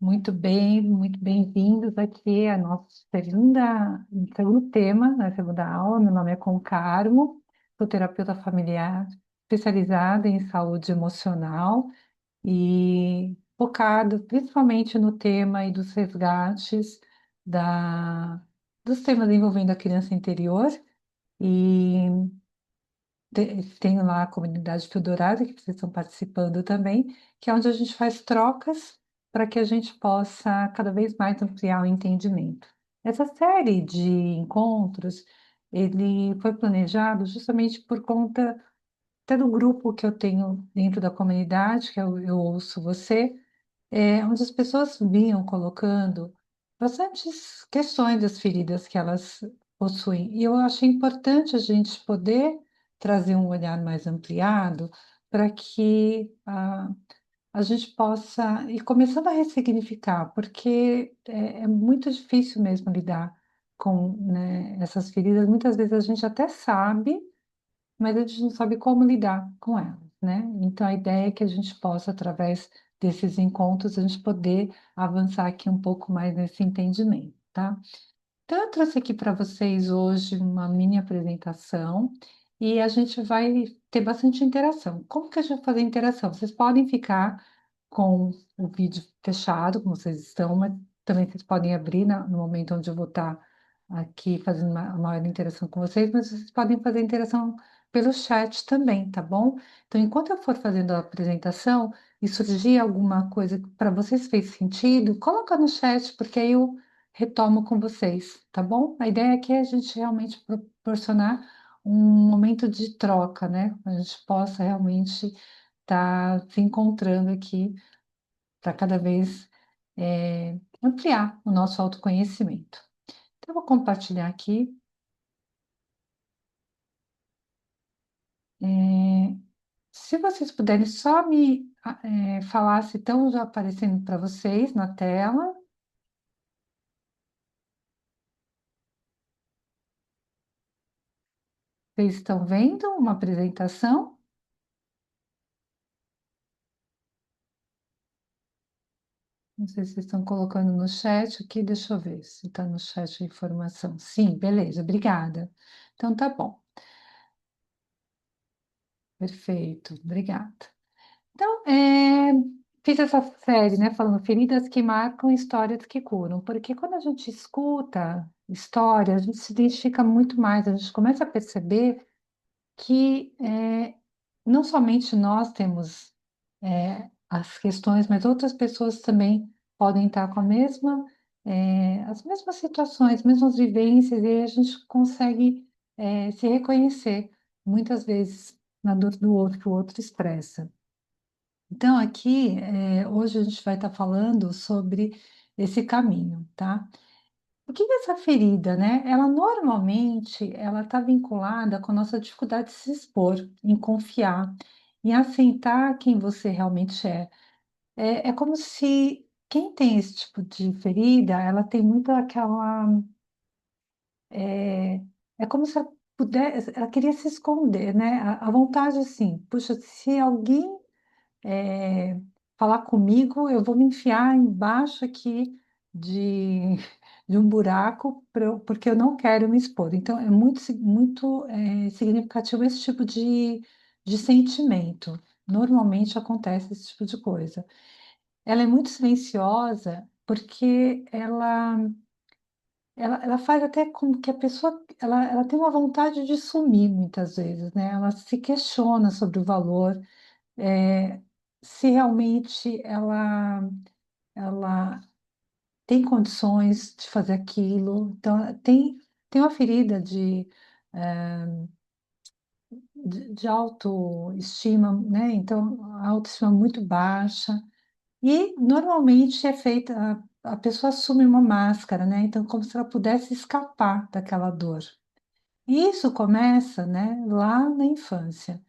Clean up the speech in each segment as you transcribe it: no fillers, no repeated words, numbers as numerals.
Muito bem, muito bem-vindos aqui a nosso segundo tema, na segunda aula. Meu nome é Concarmo, sou terapeuta familiar especializada em saúde emocional e focado principalmente no tema e dos resgates da, dos temas envolvendo a criança interior. E tenho lá a comunidade Tutorada, que vocês estão participando também, que é onde a gente faz trocas para que a gente possa cada vez mais ampliar o entendimento. Essa série de encontros, ele foi planejado justamente por conta até do grupo que eu tenho dentro da comunidade, que é o Eu Ouço Você, onde as pessoas vinham colocando bastantes questões das feridas que elas possuem. E eu achei importante a gente poder trazer um olhar mais ampliado para que a gente possa ir começando a ressignificar, porque é muito difícil mesmo lidar com, né, essas feridas. Muitas vezes a gente até sabe, mas a gente não sabe como lidar com elas, né? Então, a ideia é que a gente possa, através desses encontros, a gente poder avançar aqui um pouco mais nesse entendimento, tá? Então, eu trouxe aqui para vocês hoje uma mini apresentação e a gente vai ter bastante interação. Como que a gente vai fazer interação? Vocês podem ficar com o vídeo fechado, como vocês estão, mas também vocês podem abrir no momento onde eu vou estar aqui fazendo uma maior interação com vocês, mas vocês podem fazer interação pelo chat também, tá bom? Então, enquanto eu for fazendo a apresentação e surgir alguma coisa que para vocês fez sentido, coloca no chat, porque aí eu retomo com vocês, tá bom? A ideia aqui é a gente realmente proporcionar um momento de troca, né? A gente possa realmente estar se encontrando aqui para cada vez ampliar o nosso autoconhecimento. Então, eu vou compartilhar aqui. É, Se vocês puderem só me falar se estão já aparecendo para vocês na tela. Vocês estão vendo uma apresentação? Não sei se vocês estão colocando no chat aqui, deixa eu ver se está no chat a informação. Sim, beleza, obrigada. Então tá bom, perfeito, obrigada. Então, fiz essa série, né, falando feridas que marcam, histórias que curam, porque quando a gente escuta histórias, a gente se identifica muito mais, a gente começa a perceber que não somente nós temos as questões, mas outras pessoas também podem estar com as mesmas situações, mesmas vivências, e aí a gente consegue se reconhecer muitas vezes na dor do outro que o outro expressa. Então, aqui, hoje a gente vai estar falando sobre esse caminho, tá? O que é essa ferida, né? Ela normalmente ela está vinculada com a nossa dificuldade de se expor, em confiar, em aceitar quem você realmente é. É como se quem tem esse tipo de ferida, ela tem muito aquela. É, é como se ela pudesse, ela queria se esconder, né? A vontade assim, puxa, se alguém é, falar comigo, eu vou me enfiar embaixo aqui de, de um buraco porque eu não quero me expor. Então, é muito significativo esse tipo de sentimento. Normalmente acontece esse tipo de coisa. Ela é muito silenciosa porque ela faz até com que a pessoa ela tem uma vontade de sumir muitas vezes, né? Ela se questiona sobre o valor, é, se realmente ela tem condições de fazer aquilo. Então, tem uma ferida de autoestima, né? Então, a autoestima muito baixa. E normalmente é feita, a pessoa assume uma máscara, né? Então, como se ela pudesse escapar daquela dor. E isso começa, né, lá na infância.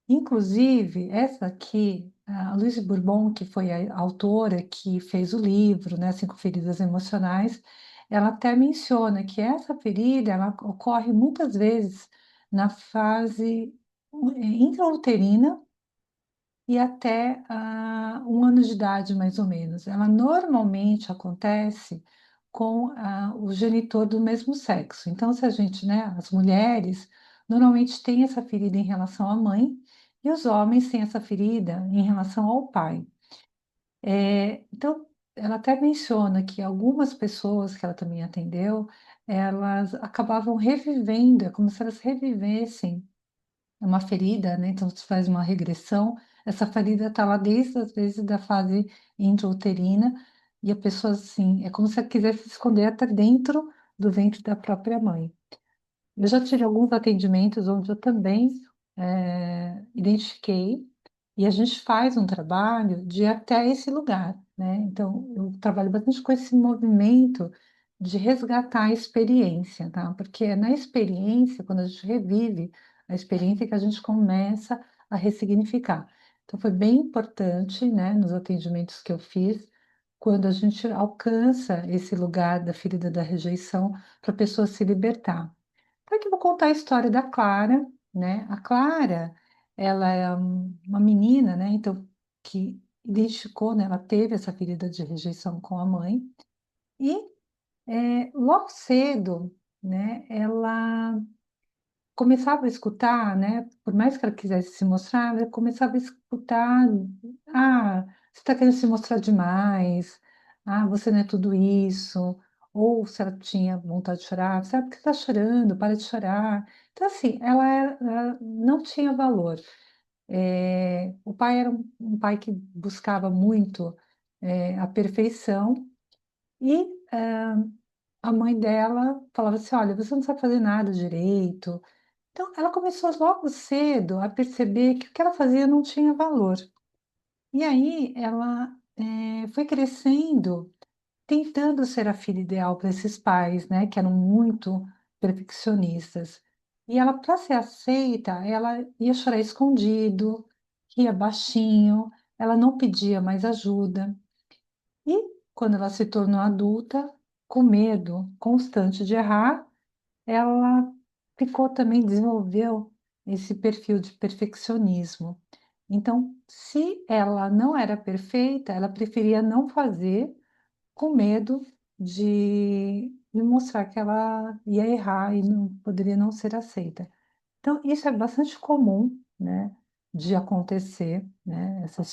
Inclusive, essa aqui, a Louise Bourbon, que foi a autora que fez o livro, né, Cinco Feridas Emocionais, ela até menciona que essa ferida, ela ocorre muitas vezes na fase intrauterina, e até 1 ano de idade, mais ou menos. Ela normalmente acontece com o genitor do mesmo sexo. Então, se a gente, né, as mulheres normalmente têm essa ferida em relação à mãe, e os homens têm essa ferida em relação ao pai. Então, ela até menciona que algumas pessoas que ela também atendeu, elas acabavam revivendo, é como se elas revivessem uma ferida, né? Então, se faz uma regressão, essa ferida está lá desde, às vezes, da fase intrauterina, e a pessoa, assim, é como se ela quisesse se esconder até dentro do ventre da própria mãe. Eu já tive alguns atendimentos onde eu também identifiquei, e a gente faz um trabalho de ir até esse lugar, né? Então, eu trabalho bastante com esse movimento de resgatar a experiência, tá? Porque é na experiência, quando a gente revive a experiência, que a gente começa a ressignificar. Então, foi bem importante, né, nos atendimentos que eu fiz, quando a gente alcança esse lugar da ferida da rejeição, para a pessoa se libertar. Então, aqui eu vou contar a história da Clara, né? A Clara, ela é uma menina, né? Então, que identificou, né? Ela teve essa ferida de rejeição com a mãe e logo cedo, né? Ela começava a escutar, né? Por mais que ela quisesse se mostrar, ela começava a escutar, você está querendo se mostrar demais, você não é tudo isso, ou se ela tinha vontade de chorar, sabe por que está chorando? Para de chorar. Então, assim, ela não tinha valor. O pai era um pai que buscava muito a perfeição e a mãe dela falava assim, olha, você não sabe fazer nada direito. Então, ela começou logo cedo a perceber que o que ela fazia não tinha valor. E aí, ela foi crescendo, tentando ser a filha ideal para esses pais, né, que eram muito perfeccionistas. E ela, para ser aceita, ela ia chorar escondido, ia baixinho, ela não pedia mais ajuda. E quando ela se tornou adulta, com medo constante de errar, ela ficou também, desenvolveu esse perfil de perfeccionismo. Então, se ela não era perfeita, ela preferia não fazer com medo de mostrar que ela ia errar e não poderia não ser aceita. Então, isso é bastante comum, né, de acontecer, né, essa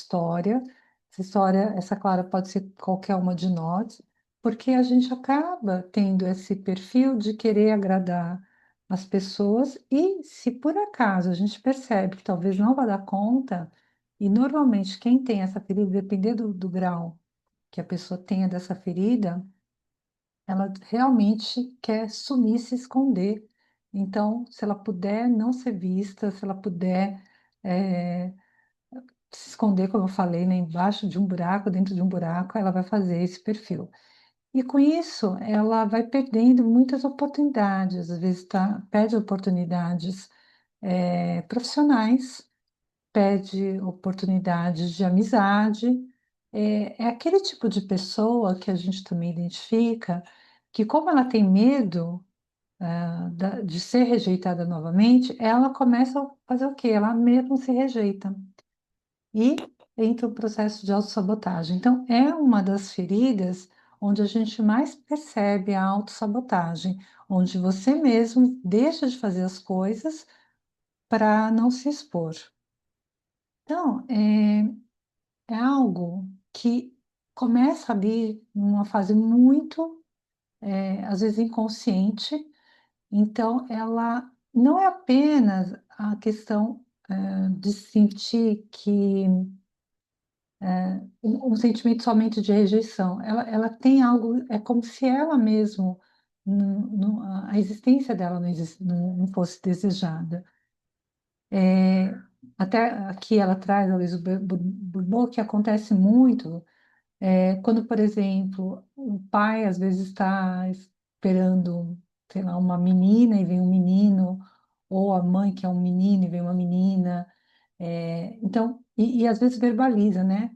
Clara pode ser qualquer uma de nós, porque a gente acaba tendo esse perfil de querer agradar as pessoas e se por acaso a gente percebe que talvez não vá dar conta, e normalmente quem tem essa ferida, dependendo do grau que a pessoa tenha dessa ferida, ela realmente quer sumir, se esconder. Então, se ela puder não ser vista, se ela puder eh, se esconder, como eu falei, né, embaixo de um buraco, dentro de um buraco, ela vai fazer esse perfil. E com isso, ela vai perdendo muitas oportunidades, às vezes perde oportunidades profissionais, perde oportunidades de amizade. É aquele tipo de pessoa que a gente também identifica que, como ela tem medo de ser rejeitada novamente, ela começa a fazer o quê? Ela mesma se rejeita e entra o processo de autossabotagem. Então, é uma das feridas onde a gente mais percebe a autossabotagem, onde você mesmo deixa de fazer as coisas para não se expor. Então, é algo que começa ali numa fase muito, às vezes, inconsciente. Então, ela não é apenas a questão, de sentir que um sentimento somente de rejeição. Ela tem algo, é como se ela mesmo, a existência dela não fosse desejada. Até aqui ela traz a Luísa Bourbeau, que acontece muito quando, por exemplo, o pai às vezes está esperando, sei lá, uma menina e vem um menino, ou a mãe que é um menino e vem uma menina. Então, e às vezes verbaliza, né?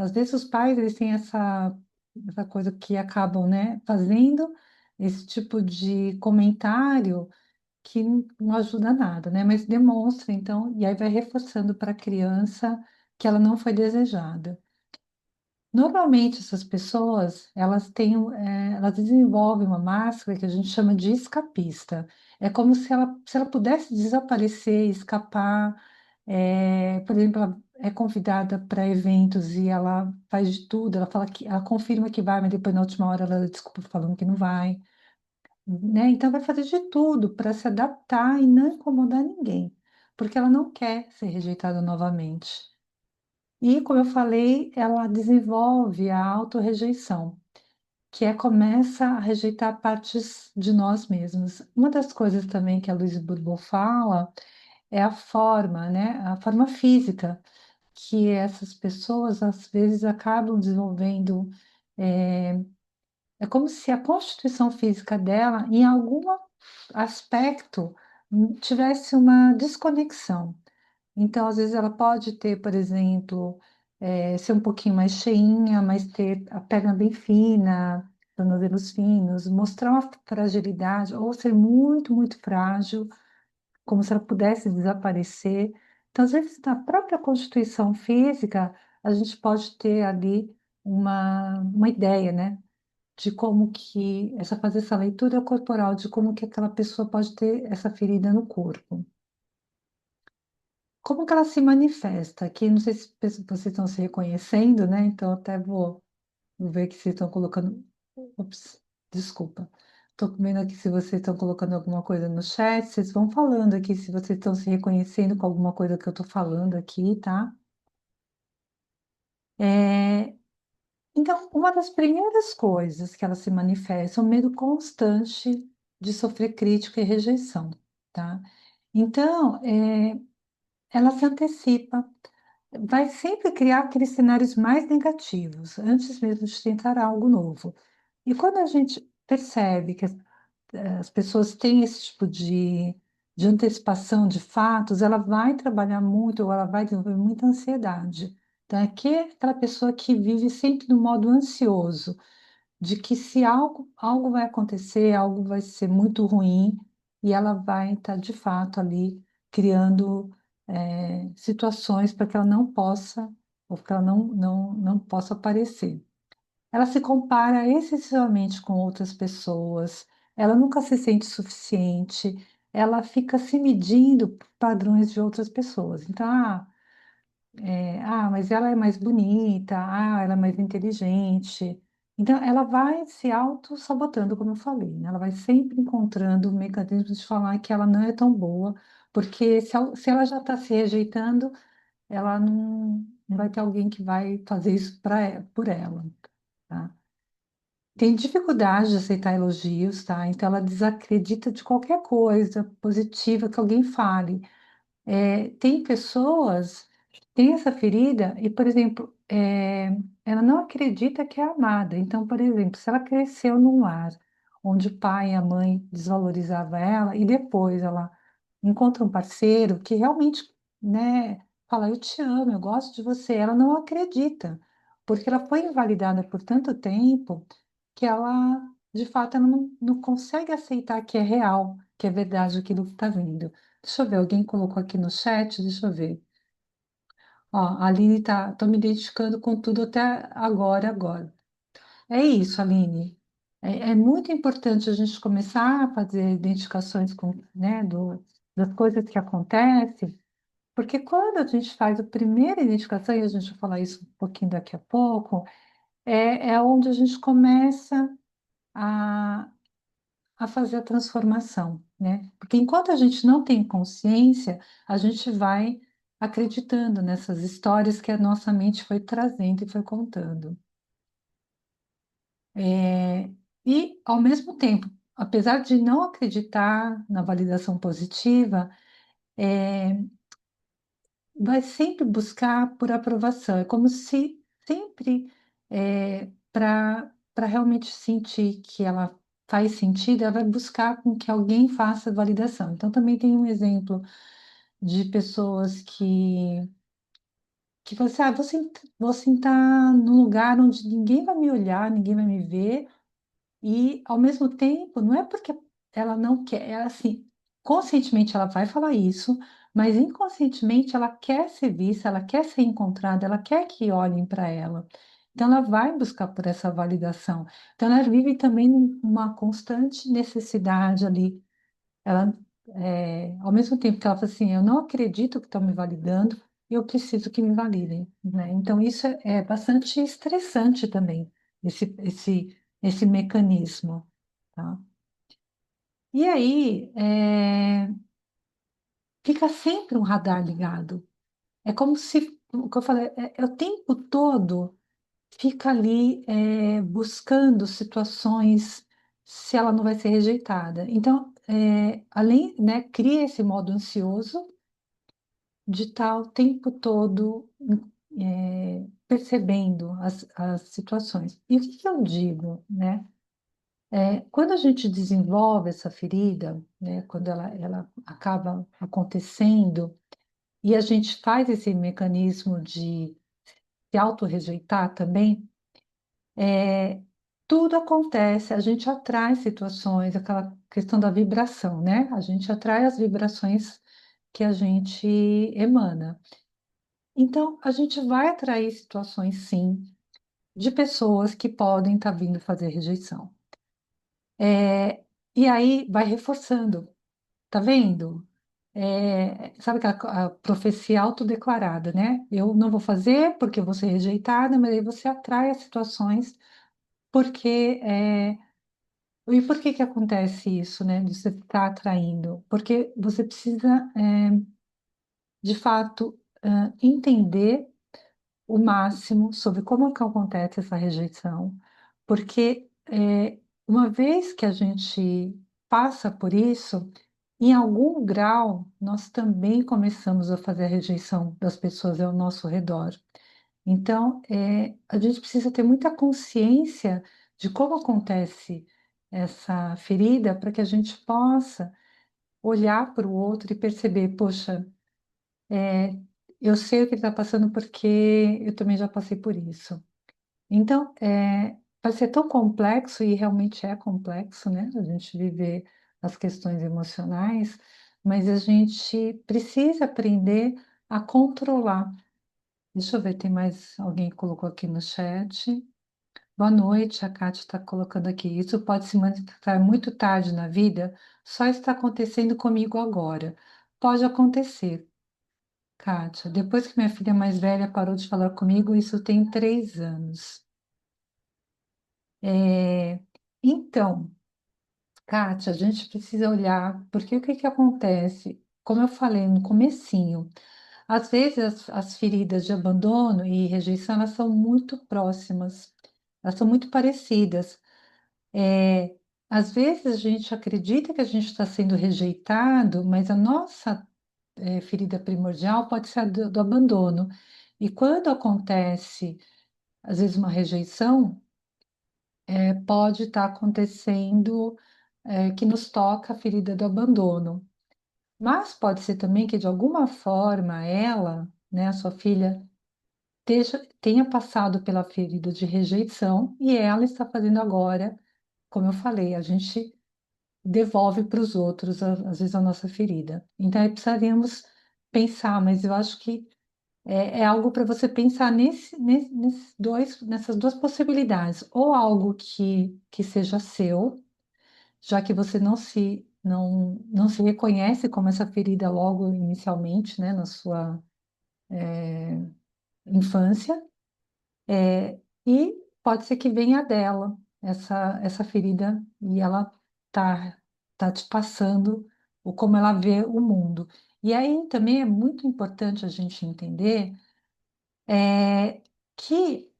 Às vezes os pais eles têm essa coisa que acabam, né, fazendo esse tipo de comentário que não ajuda nada, né? Mas demonstra, então, e aí vai reforçando para a criança que ela não foi desejada. Normalmente, essas pessoas, elas têm, elas desenvolvem uma máscara que a gente chama de escapista. É como se ela pudesse desaparecer, escapar. Por exemplo, ela é convidada para eventos e ela faz de tudo. Ela fala que, ela confirma que vai, mas depois na última hora ela desculpa falando que não vai, né? Então, vai fazer de tudo para se adaptar e não incomodar ninguém, porque ela não quer ser rejeitada novamente. E, como eu falei, ela desenvolve a autorrejeição, que é começa a rejeitar partes de nós mesmos. Uma das coisas também que a Louise Bourbeau fala é a forma, né? A forma física, que essas pessoas às vezes acabam desenvolvendo. É, é como se a constituição física dela, em algum aspecto, tivesse uma desconexão. Então, às vezes, ela pode ter, por exemplo, ser um pouquinho mais cheinha, mas ter a perna bem fina, tornozelos finos, mostrar uma fragilidade, ou ser muito, muito frágil, como se ela pudesse desaparecer. Então, às vezes, na própria constituição física, a gente pode ter ali uma ideia, né? De como que, fazer essa leitura corporal, de como que aquela pessoa pode ter essa ferida no corpo. Como que ela se manifesta? Aqui, não sei se vocês estão se reconhecendo, né? Então, até vou ver que vocês estão colocando. Ops, desculpa. Estou vendo aqui se vocês estão colocando alguma coisa no chat. Vocês vão falando aqui se vocês estão se reconhecendo com alguma coisa que eu estou falando aqui, tá? É, então, uma das primeiras coisas que ela se manifesta é o medo constante de sofrer crítica e rejeição, tá? Então, ela se antecipa, vai sempre criar aqueles cenários mais negativos, antes mesmo de tentar algo novo. E quando a gente percebe que as pessoas têm esse tipo de antecipação de fatos, ela vai trabalhar muito, ou ela vai desenvolver muita ansiedade. Então, aquela pessoa que vive sempre no modo ansioso, de que se algo vai acontecer, algo vai ser muito ruim, e ela vai estar de fato ali criando situações para que ela não possa, ou que ela não possa aparecer. Ela se compara excessivamente com outras pessoas, ela nunca se sente suficiente, ela fica se medindo por padrões de outras pessoas. Então, mas ela é mais bonita, ela é mais inteligente. Então, ela vai se auto-sabotando, como eu falei, né? Ela vai sempre encontrando mecanismos de falar que ela não é tão boa, porque se ela já está se rejeitando, ela não vai ter alguém que vai fazer isso por ela, tá? Tem dificuldade de aceitar elogios, tá? Então, ela desacredita de qualquer coisa positiva que alguém fale. Tem pessoas que têm essa ferida e, por exemplo, ela não acredita que é amada. Então, por exemplo, se ela cresceu num lar onde o pai e a mãe desvalorizavam ela e depois ela encontra um parceiro que realmente, né, fala, eu te amo, eu gosto de você, ela não acredita, porque ela foi invalidada por tanto tempo que ela, de fato, ela não consegue aceitar que é real, que é verdade aquilo que está vindo. Deixa eu ver, alguém colocou aqui no chat, deixa eu ver. Ó, a Aline tá, tô me identificando com tudo até agora. É isso, Aline. É muito importante a gente começar a fazer identificações com, né, das coisas que acontecem, porque quando a gente faz a primeira identificação, e a gente vai falar isso um pouquinho daqui a pouco, é onde a gente começa a, a fazer a transformação, né? Porque enquanto a gente não tem consciência, a gente vai acreditando nessas histórias que a nossa mente foi trazendo e foi contando. E, ao mesmo tempo, apesar de não acreditar na validação positiva, vai sempre buscar por aprovação. É como se sempre, para realmente sentir que ela faz sentido, ela vai buscar com que alguém faça a validação. Então, também tem um exemplo de pessoas que você, vou sentar num lugar onde ninguém vai me olhar, ninguém vai me ver, e ao mesmo tempo, não é porque ela não quer, é assim, conscientemente ela vai falar isso, mas inconscientemente ela quer ser vista, ela quer ser encontrada, ela quer que olhem para ela. Então ela vai buscar por essa validação. Então ela vive também numa constante necessidade ali. Ela, ao mesmo tempo que ela fala assim, eu não acredito que estão me validando, eu preciso que me validem, né? Então isso é bastante estressante também, esse mecanismo, tá? E aí, fica sempre um radar ligado. É como se, o que eu falei, é o tempo todo fica ali buscando situações se ela não vai ser rejeitada. Então, além, né, cria esse modo ansioso de estar o tempo todo percebendo as situações. E o que que eu digo, né? Quando a gente desenvolve essa ferida, né, quando ela acaba acontecendo, e a gente faz esse mecanismo de se autorrejeitar também, tudo acontece, a gente atrai situações, aquela questão da vibração, né? A gente atrai as vibrações que a gente emana. Então, a gente vai atrair situações, sim, de pessoas que podem estar vindo fazer rejeição. E aí vai reforçando, tá vendo? Sabe aquela a profecia autodeclarada, né? Eu não vou fazer porque eu vou ser rejeitada, mas aí você atrai as situações porque. E por que que acontece isso, né? De você estar atraindo? Porque você precisa, de fato, entender o máximo sobre como que acontece essa rejeição, porque uma vez que a gente passa por isso, em algum grau, nós também começamos a fazer a rejeição das pessoas ao nosso redor. Então, a gente precisa ter muita consciência de como acontece essa ferida para que a gente possa olhar para o outro e perceber, poxa, eu sei o que ele está passando porque eu também já passei por isso. Então, vai ser tão complexo, e realmente é complexo, né? A gente viver as questões emocionais, mas a gente precisa aprender a controlar. Deixa eu ver, tem mais alguém que colocou aqui no chat. Boa noite, a Kátia está colocando aqui. Isso pode se manifestar muito tarde na vida, só está acontecendo comigo agora. Pode acontecer, Kátia. Depois que minha filha mais velha parou de falar comigo, isso tem 3 anos. É, Então, Kátia, a gente precisa olhar, porque o que que acontece? Como eu falei no comecinho, às vezes as feridas de abandono e rejeição, elas são muito próximas, elas são muito parecidas. É, Às vezes a gente acredita que a gente está sendo rejeitado, mas a nossa ferida primordial pode ser a do abandono. E quando acontece, às vezes, uma rejeição, pode estar acontecendo que nos toca a ferida do abandono. Mas pode ser também que, de alguma forma, ela, né, a sua filha, tenha passado pela ferida de rejeição e ela está fazendo agora, como eu falei, a gente devolve para os outros, às vezes, a nossa ferida. Então, aí precisaríamos pensar, mas eu acho que é algo para você pensar nessas duas possibilidades, ou algo que seja seu, já que você não se reconhece como essa ferida logo inicialmente, né, na sua infância, e pode ser que venha dela essa ferida e ela tá te passando o como ela vê o mundo. E aí também é muito importante a gente entender que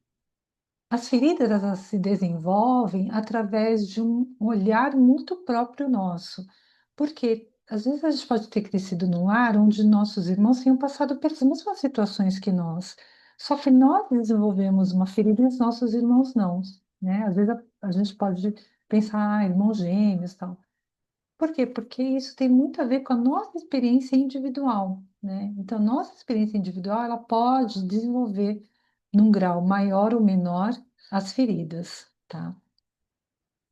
as feridas elas se desenvolvem através de um olhar muito próprio nosso, porque às vezes a gente pode ter crescido num lar onde nossos irmãos tenham passado pelas mesmas situações que nós, só que nós desenvolvemos uma ferida e os nossos irmãos não, né? Às vezes a gente pode pensar, irmãos gêmeos, tal. Por quê? Porque isso tem muito a ver com a nossa experiência individual, né? Então, nossa experiência individual, ela pode desenvolver num grau maior ou menor as feridas, tá?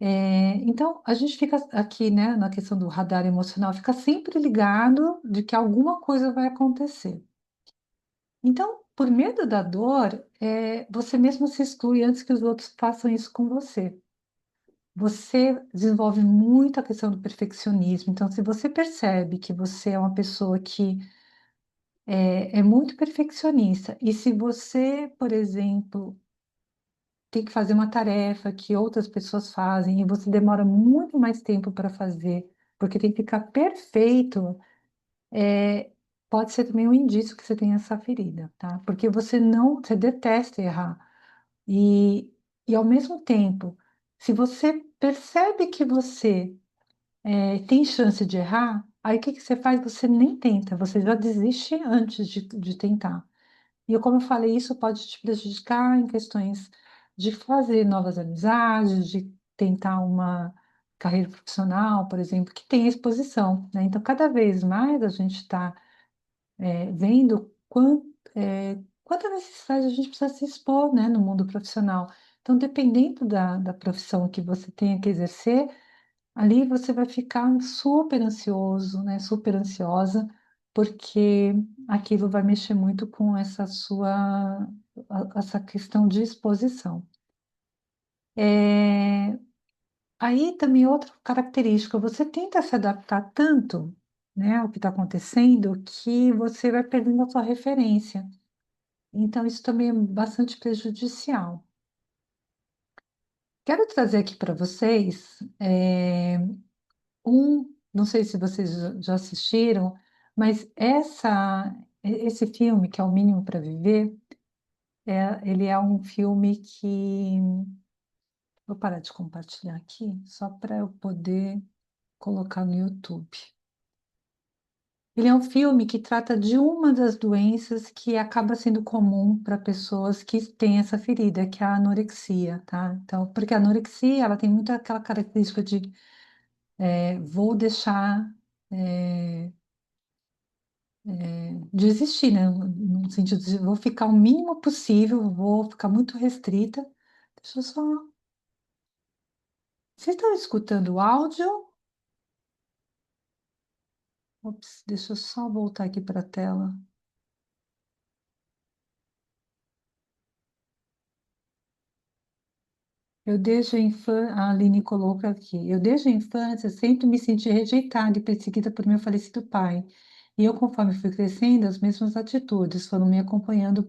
Então, a gente fica aqui, né, na questão do radar emocional, fica sempre ligado de que alguma coisa vai acontecer. Então, por medo da dor, você mesmo se exclui antes que os outros façam isso com você. Você desenvolve muito a questão do perfeccionismo. Então, se você percebe que você é uma pessoa que é muito perfeccionista, e se você, por exemplo, tem que fazer uma tarefa que outras pessoas fazem e você demora muito mais tempo para fazer, porque tem que ficar perfeito, é, pode ser também um indício que você tem essa ferida, tá? Porque você detesta errar. E, e ao mesmo tempo, se você percebe que você tem chance de errar, aí o que que você faz? Você nem tenta, você já desiste antes de tentar. E como eu falei, isso pode te prejudicar em questões de fazer novas amizades, de tentar uma carreira profissional, por exemplo, que tem exposição, né? Então, cada vez mais a gente está vendo quanta necessidade a gente precisa se expor, né, no mundo profissional. Então, dependendo da profissão que você tenha que exercer, ali você vai ficar super ansioso, né? Super ansiosa, porque aquilo vai mexer muito com essa questão de exposição. É, Aí também outra característica, você tenta se adaptar tanto, né, ao que está acontecendo, que você vai perdendo a sua referência. Então, isso também é bastante prejudicial. Quero trazer aqui para vocês não sei se vocês já assistiram, mas esse filme, que é O Mínimo para Viver, ele é um filme que. Vou parar de compartilhar aqui, só para eu poder colocar no YouTube. Ele é um filme que trata de uma das doenças que acaba sendo comum para pessoas que têm essa ferida, que é a anorexia, tá? Então, porque a anorexia, ela tem muito aquela característica de vou deixar é, de existir, né? No sentido de vou ficar o mínimo possível, vou ficar muito restrita. Deixa eu só. Vocês estão escutando o áudio? Ops, deixa eu só voltar aqui para a tela. Eu desde a infância, a Aline coloca aqui, eu desde a infância sempre me senti rejeitada e perseguida por meu falecido pai. E eu, conforme fui crescendo, as mesmas atitudes foram me acompanhando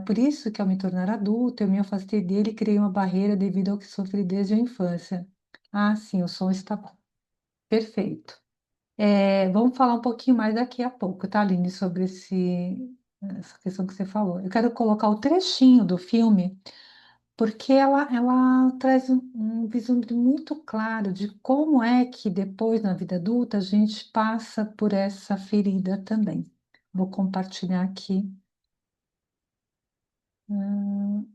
por isso que ao me tornar adulta, eu me afastei dele e criei uma barreira devido ao que sofri desde a infância. Ah, sim, o som está bom. Perfeito. Vamos falar um pouquinho mais daqui a pouco, tá, Aline, sobre essa questão que você falou. Eu quero colocar o trechinho do filme, porque ela traz um vislumbre muito claro de como é que depois, na vida adulta, a gente passa por essa ferida também. Vou compartilhar aqui. Hum,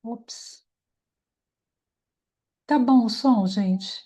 Ops. Tá bom o som, gente?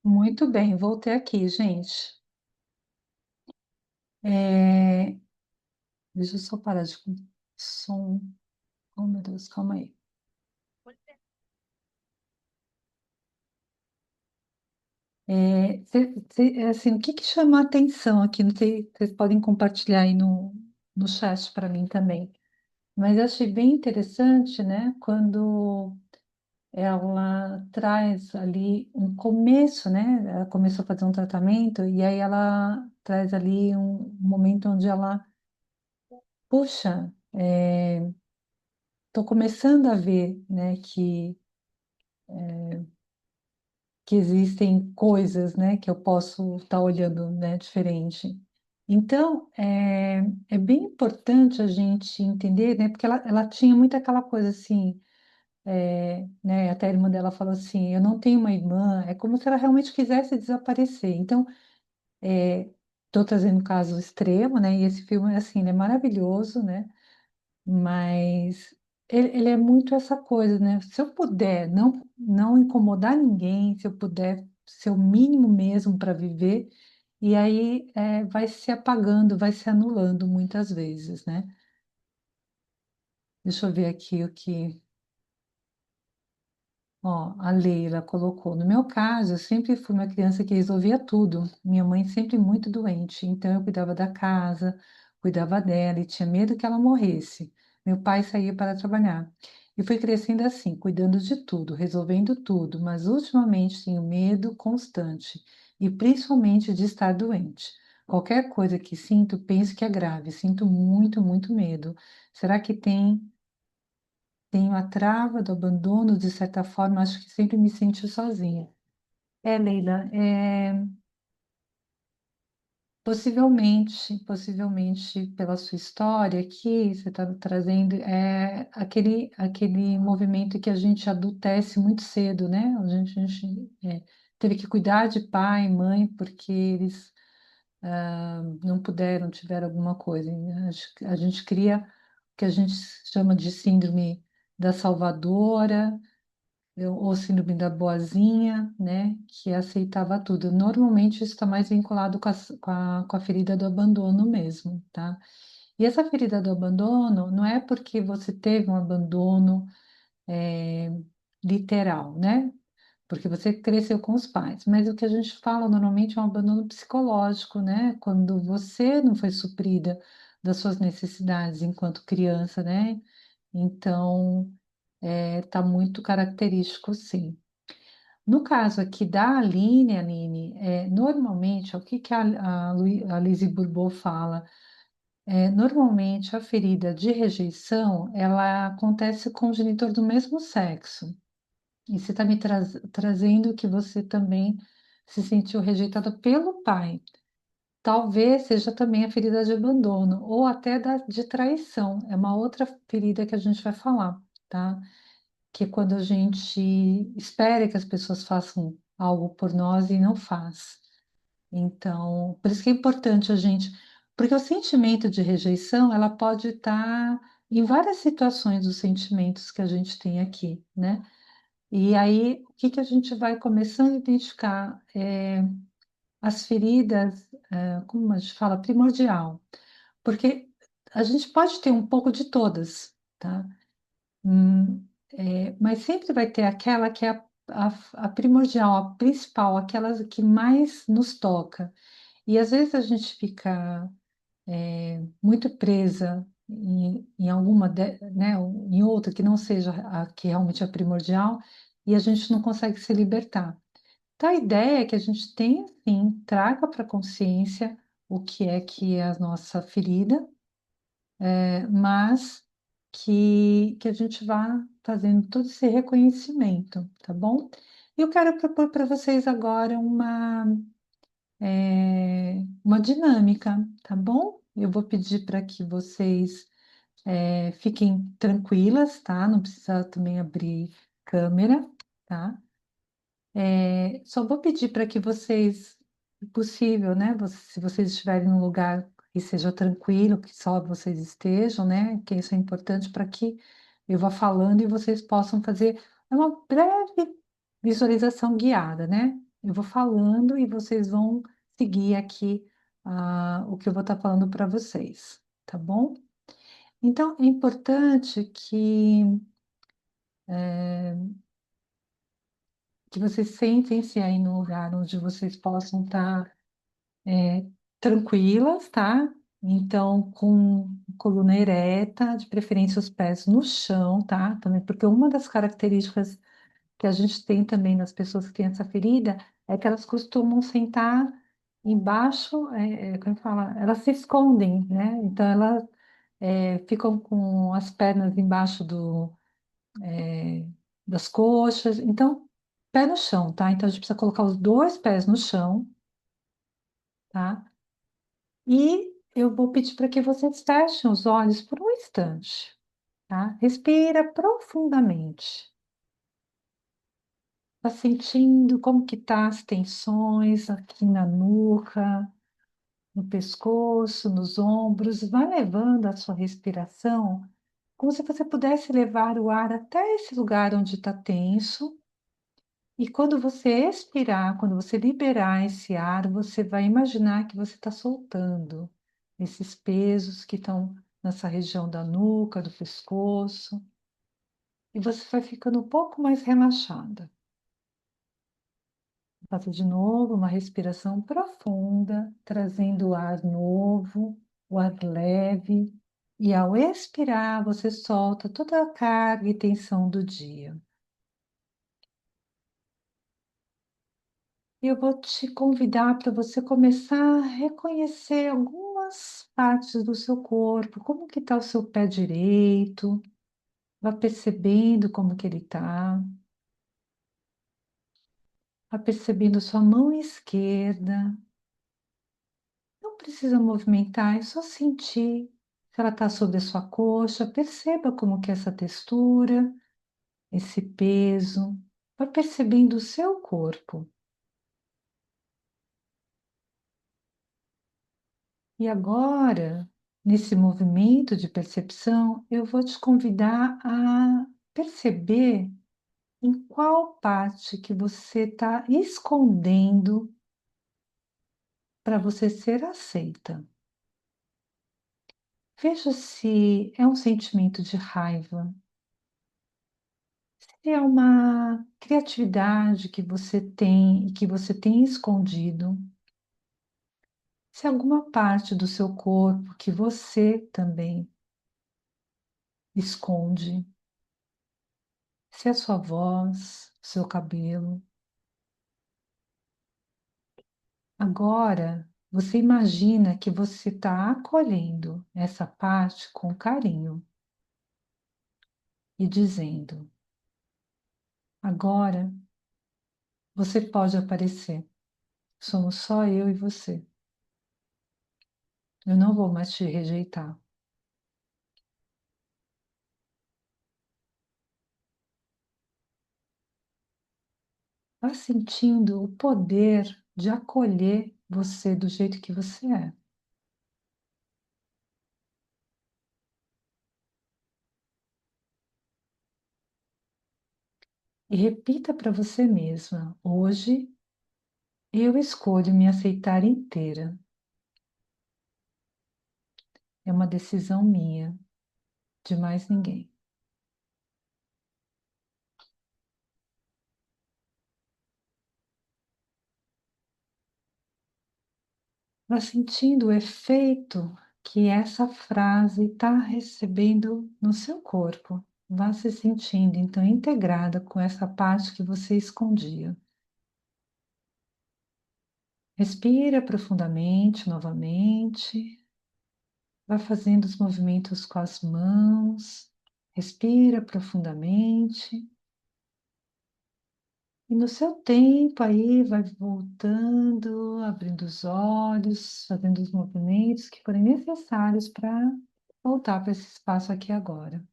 Muito bem, voltei aqui, gente. É, deixa eu só parar de som. Oh, meu Deus, calma aí. Assim, o que que chama a atenção aqui? Não sei, vocês podem compartilhar aí no chat para mim também. Mas eu achei bem interessante, né? Quando ela traz ali um começo, né? Ela começou a fazer um tratamento e aí ela traz ali um momento onde ela, puxa, estou começando a ver, né, que existem coisas, né, que eu posso estar olhando, né, diferente. Então, é bem importante a gente entender, né, porque ela tinha muito aquela coisa assim, né, até a irmã dela falou assim, eu não tenho uma irmã, é como se ela realmente quisesse desaparecer. Então, estou trazendo um caso extremo, né, e esse filme, assim, ele é maravilhoso, né, mas ele é muito essa coisa, né? Se eu puder não incomodar ninguém, se eu puder ser o mínimo mesmo para viver, e aí vai se apagando, vai se anulando muitas vezes, né? Deixa eu ver aqui o que. Ó, a Leila colocou. No meu caso, eu sempre fui uma criança que resolvia tudo. Minha mãe sempre muito doente, então eu cuidava da casa, cuidava dela e tinha medo que ela morresse. Meu pai saía para trabalhar. E fui crescendo assim, cuidando de tudo, resolvendo tudo, mas ultimamente tenho medo constante e principalmente de estar doente. Qualquer coisa que sinto, penso que é grave. Sinto muito, muito medo. Será que tenho a trava do abandono, de certa forma, acho que sempre me senti sozinha. Leila, possivelmente pela sua história aqui, você está trazendo aquele movimento que a gente adultece muito cedo, né? A gente teve que cuidar de pai e mãe porque eles não puderam, tiveram alguma coisa. A gente cria o que a gente chama de síndrome da salvadora, ou síndrome da boazinha, né, que aceitava tudo. Normalmente isso está mais vinculado com a ferida do abandono mesmo, tá? E essa ferida do abandono não é porque você teve um abandono é, literal, né? Porque você cresceu com os pais, mas o que a gente fala normalmente é um abandono psicológico, né? Quando você não foi suprida das suas necessidades enquanto criança, né? Então, tá muito característico, sim. No caso aqui da Aline, normalmente, o que que a Lise Bourbeau fala? Normalmente, a ferida de rejeição, ela acontece com o genitor do mesmo sexo. E você está me trazendo que você também se sentiu rejeitada pelo pai. Talvez seja também a ferida de abandono, ou até de traição. É uma outra ferida que a gente vai falar, tá? Que é quando a gente espera que as pessoas façam algo por nós e não faz. Então, por isso que é importante a gente, porque o sentimento de rejeição, ela pode estar em várias situações dos sentimentos que a gente tem aqui, né? E aí, o que que a gente vai começando a identificar? As feridas, como a gente fala, primordial, porque a gente pode ter um pouco de todas, tá? Mas sempre vai ter aquela que é a primordial, a principal, aquela que mais nos toca. E às vezes a gente fica muito presa em alguma, né, em outra que não seja a que realmente é primordial, e a gente não consegue se libertar. Então a ideia é que a gente tenha, sim, traga para a consciência o que é a nossa ferida, mas que a gente vá fazendo todo esse reconhecimento, tá bom? Eu quero propor para vocês agora uma dinâmica, tá bom? Eu vou pedir para que vocês fiquem tranquilas, tá? Não precisa também abrir câmera, tá? Só vou pedir para que vocês, se possível, né? Se vocês estiverem num lugar que seja tranquilo, que só vocês estejam, né? Que isso é importante para que eu vá falando e vocês possam fazer uma breve visualização guiada, né? Eu vou falando e vocês vão seguir aqui o que eu vou estar falando para vocês, tá bom? Então, é importante que vocês sentem-se aí num lugar onde vocês possam estar tranquilas, tá? Então, com coluna ereta, de preferência os pés no chão, tá? Também porque uma das características que a gente tem também nas pessoas que têm essa ferida é que elas costumam sentar embaixo, como fala, elas se escondem, né? Então elas ficam com as pernas embaixo das coxas. Então, pé no chão, tá? Então a gente precisa colocar os dois pés no chão, tá? E eu vou pedir para que vocês fechem os olhos por um instante, tá? Respira profundamente. Tá sentindo como que tá as tensões aqui na nuca, no pescoço, nos ombros. Vai levando a sua respiração como se você pudesse levar o ar até esse lugar onde está tenso. E quando você expirar, quando você liberar esse ar, você vai imaginar que você está soltando esses pesos que estão nessa região da nuca, do pescoço. E você vai ficando um pouco mais relaxada. Faça de novo uma respiração profunda, trazendo o ar novo, o ar leve. E ao expirar, você solta toda a carga e tensão do dia. E eu vou te convidar para você começar a reconhecer algumas partes do seu corpo. Como que está o seu pé direito? Vá percebendo como que ele está. Vá percebendo sua mão esquerda. Não precisa movimentar, é só sentir se ela está sobre a sua coxa. Perceba como que é essa textura, esse peso. Vai percebendo o seu corpo. E agora, nesse movimento de percepção, eu vou te convidar a perceber em qual parte que você está escondendo para você ser aceita. Veja se é um sentimento de raiva, se é uma criatividade que você tem e que você tem escondido, se é alguma parte do seu corpo que você também esconde, se é a sua voz, o seu cabelo. Agora, você imagina que você está acolhendo essa parte com carinho e dizendo: agora você pode aparecer, somos só eu e você. Eu não vou mais te rejeitar. Vá sentindo o poder de acolher você do jeito que você é. E repita para você mesma: hoje eu escolho me aceitar inteira. É uma decisão minha, de mais ninguém. Vá sentindo o efeito que essa frase está recebendo no seu corpo. Vá se sentindo então integrada com essa parte que você escondia. Respira profundamente novamente. Vá fazendo os movimentos com as mãos. Respira profundamente. E no seu tempo aí vai voltando, abrindo os olhos, fazendo os movimentos que forem necessários para voltar para esse espaço aqui agora.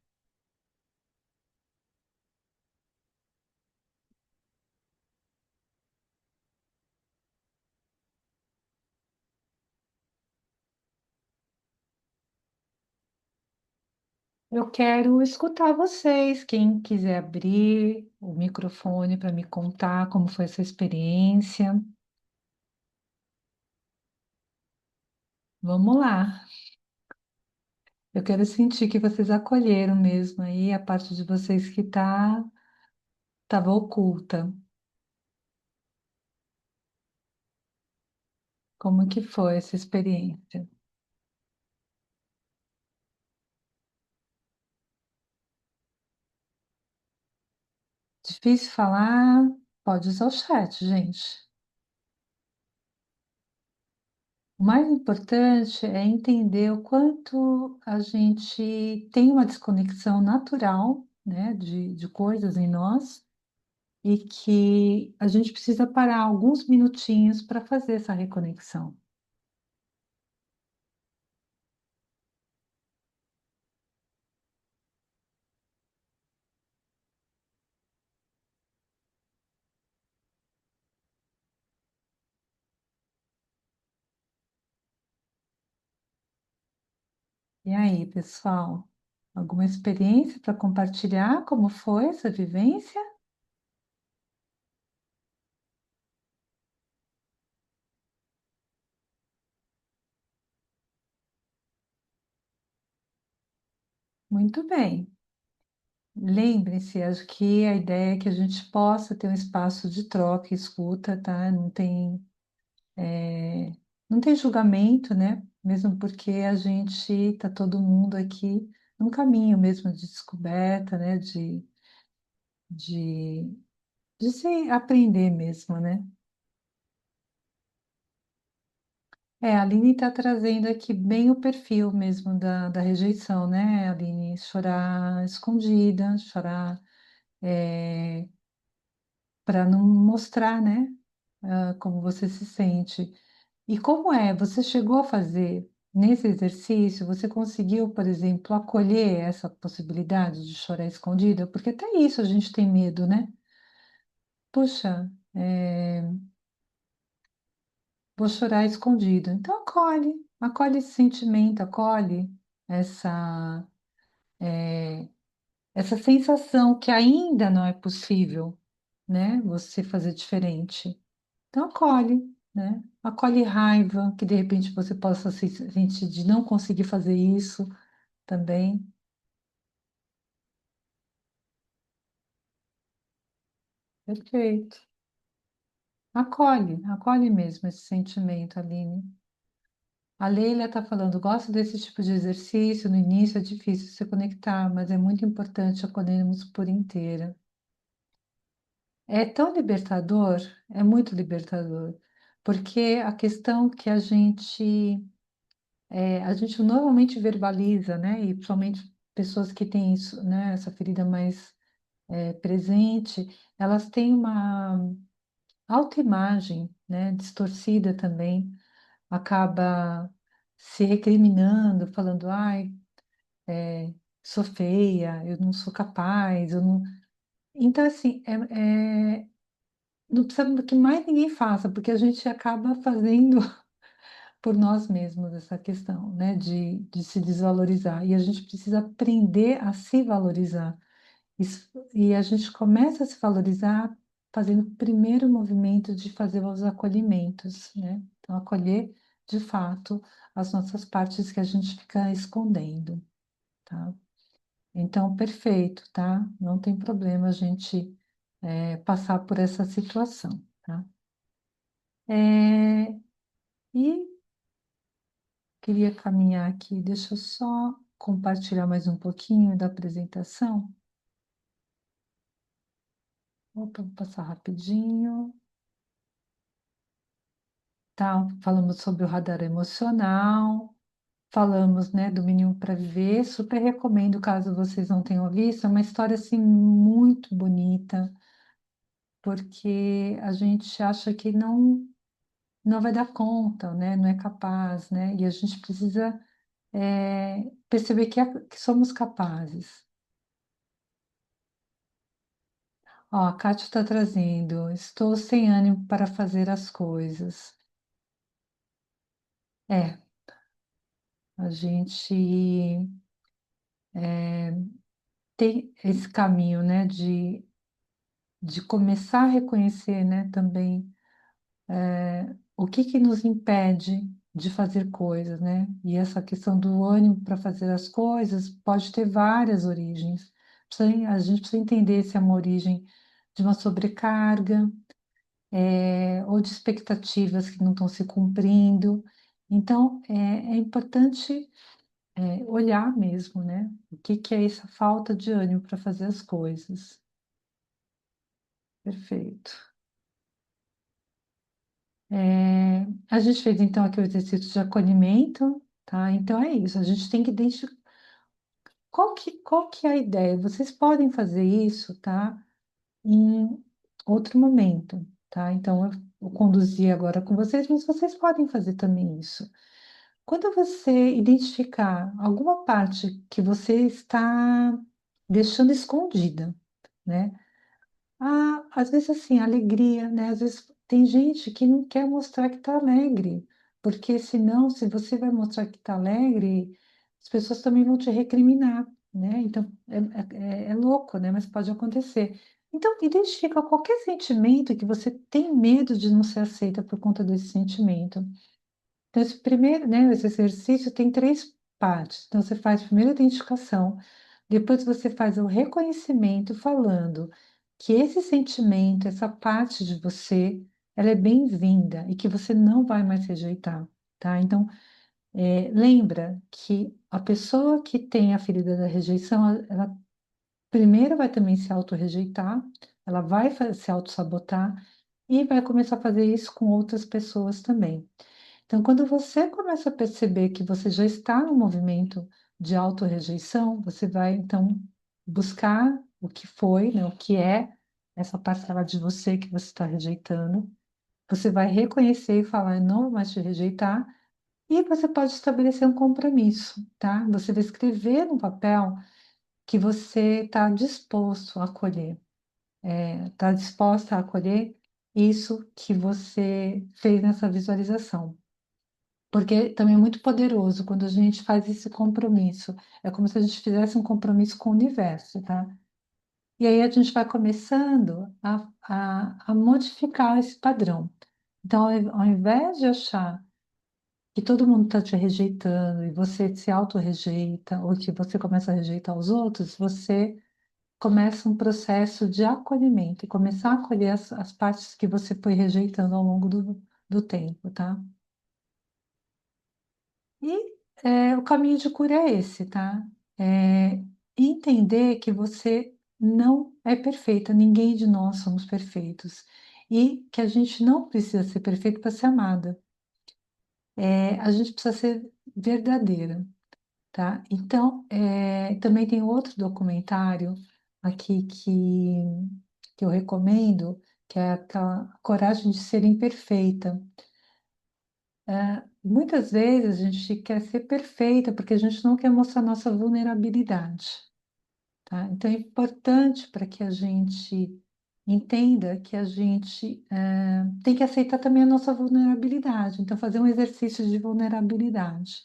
Eu quero escutar vocês. Quem quiser abrir o microfone para me contar como foi essa experiência. Vamos lá. Eu quero sentir que vocês acolheram mesmo aí a parte de vocês que estava oculta. Como que foi essa experiência? Difícil falar? Pode usar o chat, gente. O mais importante é entender o quanto a gente tem uma desconexão natural, né, de coisas em nós e que a gente precisa parar alguns minutinhos para fazer essa reconexão. E aí, pessoal, alguma experiência para compartilhar? Como foi essa vivência? Muito bem. Lembrem-se, acho que a ideia é que a gente possa ter um espaço de troca e escuta, tá? Não tem julgamento, né? Mesmo porque a gente está todo mundo aqui num caminho mesmo de descoberta, né? De, de se aprender mesmo, né? A Aline está trazendo aqui bem o perfil mesmo da rejeição, né, Aline? Chorar escondida, chorar para não mostrar, né, como você se sente. E como é? Você chegou a fazer nesse exercício, você conseguiu, por exemplo, acolher essa possibilidade de chorar escondida? Porque até isso a gente tem medo, né? Puxa, vou chorar escondido. Então acolhe esse sentimento, acolhe essa, essa sensação que ainda não é possível, né? Você fazer diferente. Então acolhe, né? Acolhe raiva, que de repente você possa se sentir de não conseguir fazer isso também. Perfeito. Acolhe mesmo esse sentimento, Aline. A Leila está falando, gosto desse tipo de exercício, no início é difícil se conectar, mas é muito importante acolhermos por inteira. É tão libertador, é muito libertador, porque a questão que a gente normalmente verbaliza, né, e principalmente pessoas que têm isso, né, essa ferida mais presente, elas têm uma autoimagem, né, distorcida também, acaba se recriminando, falando, ai, sou feia, eu não sou capaz, eu não... Então, assim, não precisa que mais ninguém faça, porque a gente acaba fazendo por nós mesmos essa questão, né, de se desvalorizar. E a gente precisa aprender a se valorizar. E a gente começa a se valorizar fazendo o primeiro movimento de fazer os acolhimentos, né? Então, acolher de fato as nossas partes que a gente fica escondendo, tá? Então, perfeito, tá? Não tem problema a gente passar por essa situação, tá? É, e queria caminhar aqui, deixa eu só compartilhar mais um pouquinho da apresentação. Opa, vou passar rapidinho. Tá, falamos sobre o radar emocional, falamos, né, do Menino para Viver. Super recomendo, caso vocês não tenham visto. É uma história assim muito bonita, porque a gente acha que não vai dar conta, né, não é capaz, né, e a gente precisa perceber que somos capazes. Ó, a Kátia está trazendo. Estou sem ânimo para fazer as coisas. É, a gente tem esse caminho, né, de começar a reconhecer, né, também o que que nos impede de fazer coisas, né? E essa questão do ânimo para fazer as coisas pode ter várias origens. A gente precisa entender se é uma origem de uma sobrecarga, ou de expectativas que não estão se cumprindo. Então, é importante olhar mesmo, né? O que que é essa falta de ânimo para fazer as coisas. Perfeito. A gente fez então aqui o exercício de acolhimento, tá? Então é isso, a gente tem que identificar qual que é a ideia. Vocês podem fazer isso, tá? Em outro momento, tá? Então eu conduzi agora com vocês, mas vocês podem fazer também isso. Quando você identificar alguma parte que você está deixando escondida, né? Ah, às vezes assim, alegria, né? Às vezes tem gente que não quer mostrar que está alegre, porque senão, se você vai mostrar que está alegre, as pessoas também vão te recriminar, né? Então, é louco, né? Mas pode acontecer. Então, identifica qualquer sentimento que você tem medo de não ser aceita por conta desse sentimento. Então, esse primeiro, né, esse exercício tem três partes. Então, você faz primeiro a identificação, depois você faz o reconhecimento, falando que esse sentimento, essa parte de você, ela é bem-vinda e que você não vai mais rejeitar, tá? Então, lembra que a pessoa que tem a ferida da rejeição, ela primeiro vai também se auto-rejeitar, ela vai se auto-sabotar e vai começar a fazer isso com outras pessoas também. Então, quando você começa a perceber que você já está no movimento de autorrejeição, você vai então buscar o que foi, né, o que é essa parcela de você que você está rejeitando. Você vai reconhecer e falar, eu não vou mais te rejeitar, e você pode estabelecer um compromisso, tá? Você vai escrever no papel que você está disposto a acolher, está disposta a acolher isso que você fez nessa visualização. Porque também é muito poderoso quando a gente faz esse compromisso. É como se a gente fizesse um compromisso com o universo, tá? E aí a gente vai começando a modificar esse padrão. Então, ao invés de achar que todo mundo está te rejeitando e você se auto-rejeita, ou que você começa a rejeitar os outros, você começa um processo de acolhimento e começar a acolher as partes que você foi rejeitando ao longo do tempo, tá? E o caminho de cura é esse, tá? É entender que você não é perfeita, ninguém de nós somos perfeitos. E que a gente não precisa ser perfeito para ser amada. A gente precisa ser verdadeira, tá? Então, também tem outro documentário aqui que eu recomendo, que é aquela Coragem de Ser Imperfeita. Muitas vezes a gente quer ser perfeita porque a gente não quer mostrar nossa vulnerabilidade, tá? Então é importante para que a gente entenda que a gente tem que aceitar também a nossa vulnerabilidade. Então fazer um exercício de vulnerabilidade.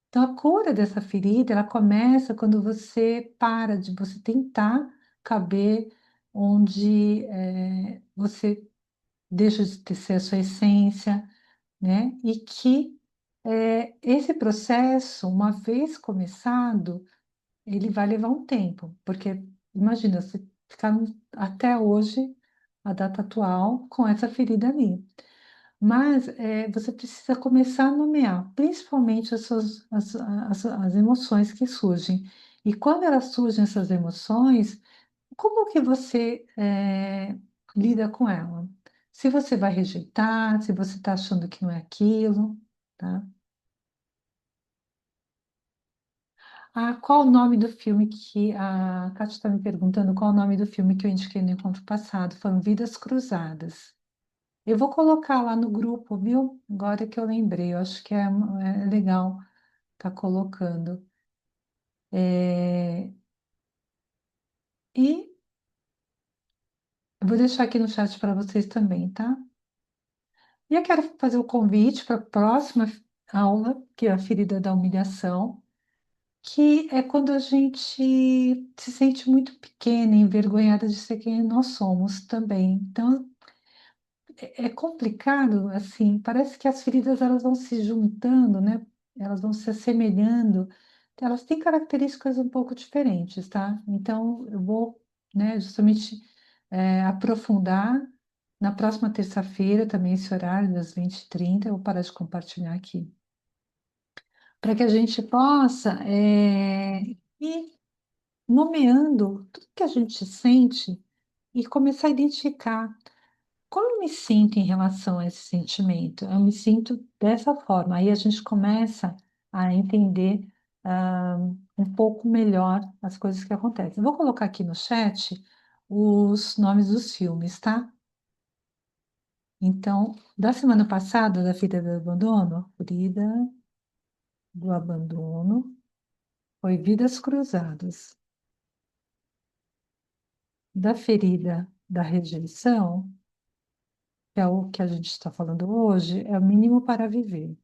Então a cura dessa ferida, ela começa quando você para de você tentar caber onde você deixa de ser a sua essência, né? E que esse processo, uma vez começado, ele vai levar um tempo, porque imagina, você ficar até hoje, a data atual, com essa ferida ali. Mas você precisa começar a nomear, principalmente as emoções que surgem. E quando elas surgem, essas emoções, como que você lida com ela? Se você vai rejeitar, se você está achando que não é aquilo, tá? Ah, qual o nome do filme que a Kátia está me perguntando qual o nome do filme que eu indiquei no encontro passado? Foram Vidas Cruzadas. Eu vou colocar lá no grupo, viu? Agora que eu lembrei, eu acho que é legal estar colocando. É, e eu vou deixar aqui no chat para vocês também, tá? E eu quero fazer o convite para a próxima aula, que é a ferida da humilhação. que é quando a gente se sente muito pequena, envergonhada de ser quem nós somos também. Então, é complicado, assim, parece que as feridas elas vão se juntando, né? Elas vão se assemelhando. Elas têm características um pouco diferentes, tá? Então, eu vou, né, justamente aprofundar na próxima terça-feira, também esse horário, das 20h30, eu vou parar de compartilhar aqui, para que a gente possa ir nomeando tudo que a gente sente e começar a identificar como eu me sinto em relação a esse sentimento. Eu me sinto dessa forma. Aí a gente começa a entender um pouco melhor as coisas que acontecem. Eu vou colocar aqui no chat os nomes dos filmes, tá? Então, da semana passada, da Ferida do Abandono, foi Vidas Cruzadas. Da ferida da rejeição, que é o que a gente está falando hoje, é o mínimo para viver.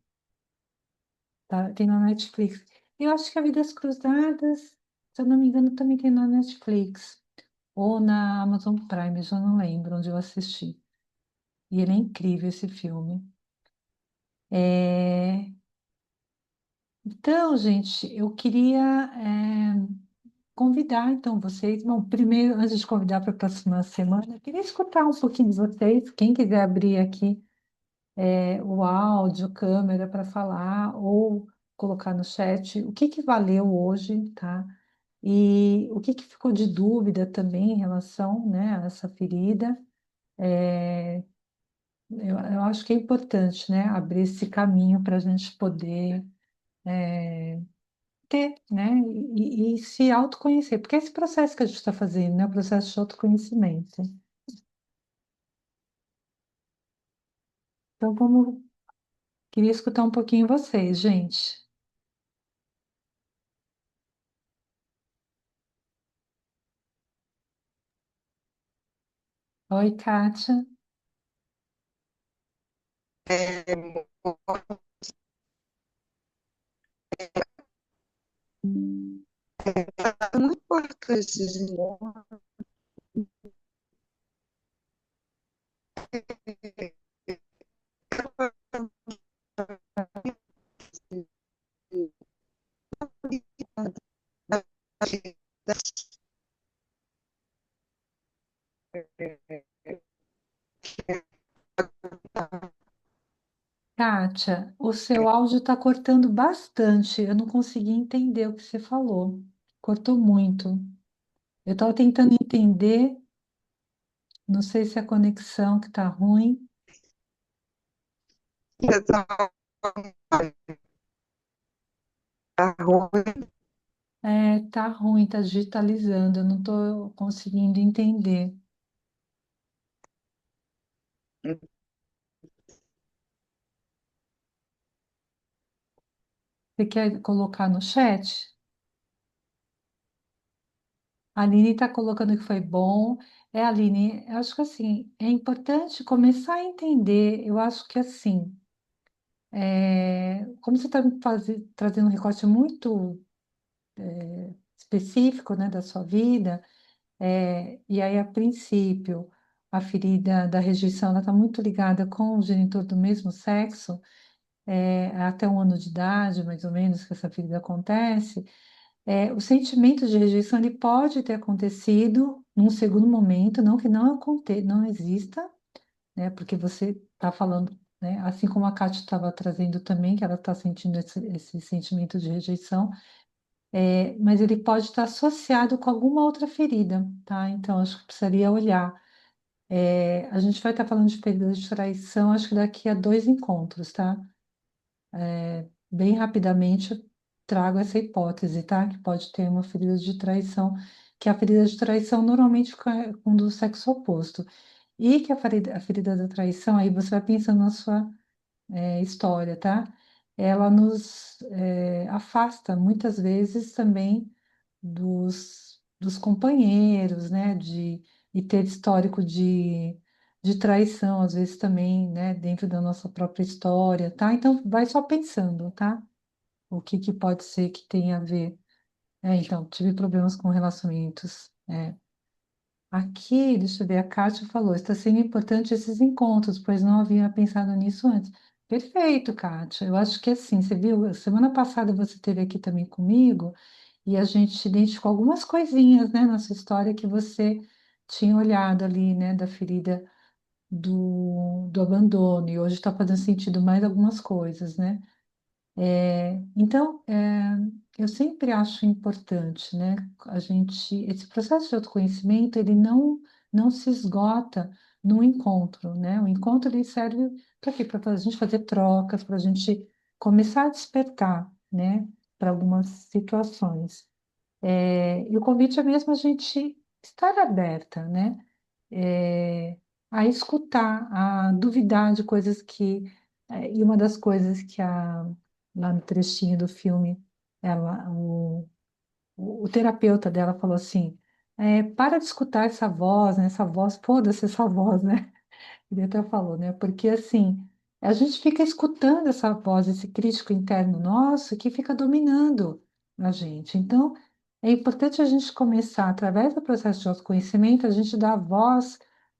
Tá? Tem na Netflix. Eu acho que a Vidas Cruzadas, se eu não me engano, também tem na Netflix. Ou na Amazon Prime, eu já não lembro onde eu assisti. E ele é incrível, esse filme. É, Então, gente, eu queria convidar, então, vocês. Bom, primeiro, antes de convidar para a próxima semana, eu queria escutar um pouquinho de vocês. Quem quiser abrir aqui o áudio, câmera para falar, ou colocar no chat o que que valeu hoje, tá? E o que que ficou de dúvida também em relação, né, a essa ferida. Eu acho que é importante, né, abrir esse caminho para a gente poder ter, né, e se autoconhecer, porque é esse processo que a gente está fazendo, né, o processo de autoconhecimento. Então, queria escutar um pouquinho vocês, gente. Oi, Kátia. Muito importante, gente. Kátia, o seu áudio está cortando bastante. Eu não consegui entender o que você falou. Cortou muito. Eu estava tentando entender, não sei se é a conexão que está ruim. Tá ruim, tá digitalizando, eu não estou conseguindo entender. Você quer colocar no chat? A Aline está colocando que foi bom. Aline, eu acho que assim, é importante começar a entender. Eu acho que assim, como você está trazendo um recorte muito específico, né, da sua vida, e aí, a princípio, a ferida da rejeição ela está muito ligada com o genitor do mesmo sexo, até 1 ano de idade, mais ou menos, que essa ferida acontece. O sentimento de rejeição ele pode ter acontecido num segundo momento, não que não exista, né, porque você está falando, né, assim como a Kátia estava trazendo também, que ela está sentindo esse sentimento de rejeição, mas ele pode estar associado com alguma outra ferida, tá? Então, acho que precisaria olhar. A gente vai estar falando de ferida de traição, acho que daqui a 2 encontros, tá? Bem rapidamente eu trago essa hipótese, tá? Que pode ter uma ferida de traição, que a ferida de traição normalmente com do sexo oposto. E que a ferida da traição, aí você vai pensando na sua história, tá? Ela nos afasta muitas vezes também dos companheiros, né? De ter histórico de traição, às vezes também, né? Dentro da nossa própria história, tá? Então, vai só pensando, tá? O que que pode ser que tenha a ver. Então, tive problemas com relacionamentos. Aqui, deixa eu ver, a Kátia falou, está sendo importante esses encontros, pois não havia pensado nisso antes. Perfeito, Kátia. Eu acho que assim, você viu, semana passada você esteve aqui também comigo e a gente identificou algumas coisinhas, né, na sua história que você tinha olhado ali, né, da ferida do abandono, e hoje está fazendo sentido mais algumas coisas, né? Então, eu sempre acho importante, né, esse processo de autoconhecimento, ele não se esgota no encontro, né? O encontro, ele serve para quê? Para a gente fazer trocas, para a gente começar a despertar, né, para algumas situações. E o convite é mesmo a gente estar aberta, né? é, a escutar, a duvidar de coisas e uma das coisas que lá no trechinho do filme, ela, o terapeuta dela falou assim, para de escutar essa voz, né? Essa voz, foda-se essa voz, né? Ele até falou, né? Porque assim, a gente fica escutando essa voz, esse crítico interno nosso que fica dominando a gente. Então, é importante a gente começar, através do processo de autoconhecimento, a gente dar voz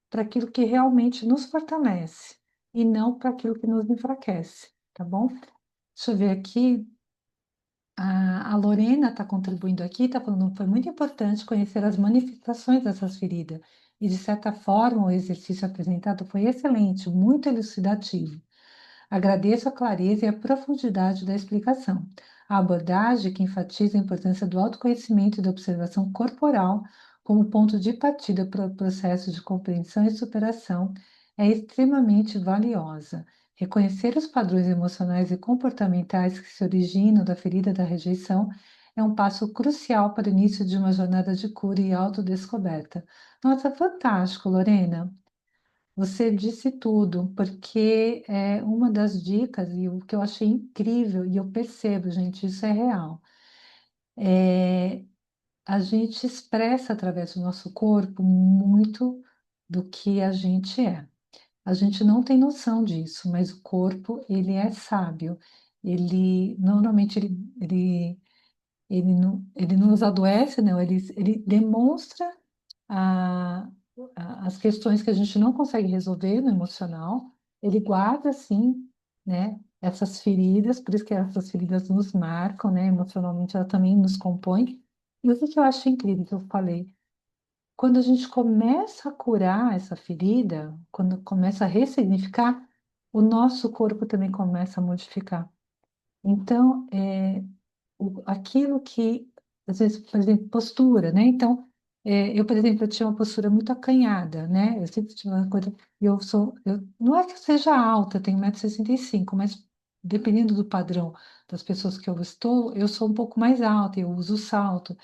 para aquilo que realmente nos fortalece e não para aquilo que nos enfraquece, tá bom? Deixa eu ver aqui. A Lorena está contribuindo aqui, está falando que foi muito importante conhecer as manifestações dessas feridas. E, de certa forma, o exercício apresentado foi excelente, muito elucidativo. Agradeço a clareza e a profundidade da explicação. A abordagem que enfatiza a importância do autoconhecimento e da observação corporal como ponto de partida para o processo de compreensão e superação é extremamente valiosa. Reconhecer os padrões emocionais e comportamentais que se originam da ferida da rejeição é um passo crucial para o início de uma jornada de cura e autodescoberta. Nossa, fantástico, Lorena. Você disse tudo, porque é uma das dicas, e o que eu achei incrível, e eu percebo, gente, isso é real. A gente expressa através do nosso corpo muito do que a gente é. A gente não tem noção disso, mas o corpo, ele é sábio. Ele, normalmente, ele não nos adoece, não, ele demonstra a- as questões que a gente não consegue resolver no emocional, ele guarda, assim, né, essas feridas, por isso que essas feridas nos marcam, né, emocionalmente ela também nos compõe. E o que que eu acho incrível que eu falei? Quando a gente começa a curar essa ferida, quando começa a ressignificar, o nosso corpo também começa a modificar. Então, aquilo que, às vezes, por exemplo, postura, né? Então, eu, por exemplo, eu tinha uma postura muito acanhada, né? Eu sempre tive uma coisa, não é que eu seja alta, eu tenho 1,65 m, mas dependendo do padrão das pessoas que eu estou, eu sou um pouco mais alta, eu uso salto.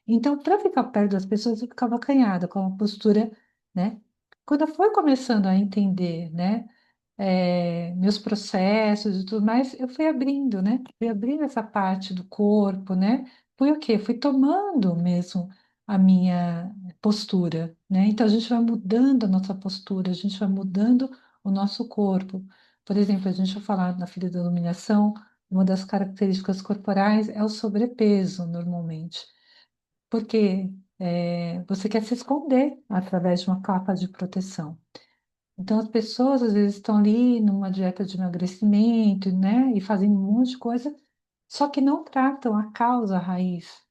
Então, para ficar perto das pessoas, eu ficava acanhada, com uma postura, né? Quando eu fui começando a entender, né? Meus processos e tudo mais, eu fui abrindo, né? Fui abrindo essa parte do corpo, né? Fui o quê? Fui tomando mesmo a minha postura, né? Então a gente vai mudando a nossa postura, a gente vai mudando o nosso corpo. Por exemplo, a gente vai falar na filha da iluminação, uma das características corporais é o sobrepeso, normalmente, porque você quer se esconder através de uma capa de proteção. Então, as pessoas às vezes estão ali numa dieta de emagrecimento, né, e fazem um monte de coisa, só que não tratam a causa, a raiz.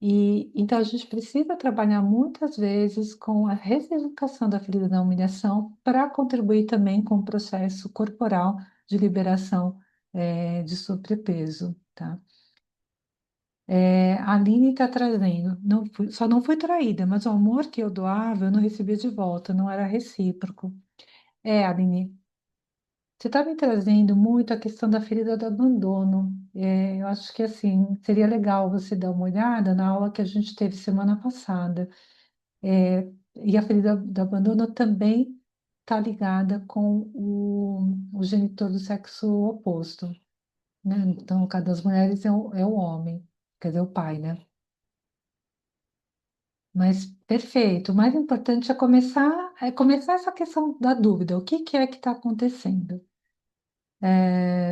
E então a gente precisa trabalhar muitas vezes com a reeducação da ferida da humilhação para contribuir também com o processo corporal de liberação, de sobrepeso, tá? A Aline está trazendo, só não fui traída, mas o amor que eu doava eu não recebia de volta, não era recíproco. Aline, você está me trazendo muito a questão da ferida do abandono. Eu acho que assim seria legal você dar uma olhada na aula que a gente teve semana passada. E a ferida do abandono também está ligada com o genitor do sexo oposto, né? Então, cada das mulheres é o homem, quer dizer, o pai, né? Mas perfeito. O mais importante é começar essa questão da dúvida. O que que é que está acontecendo?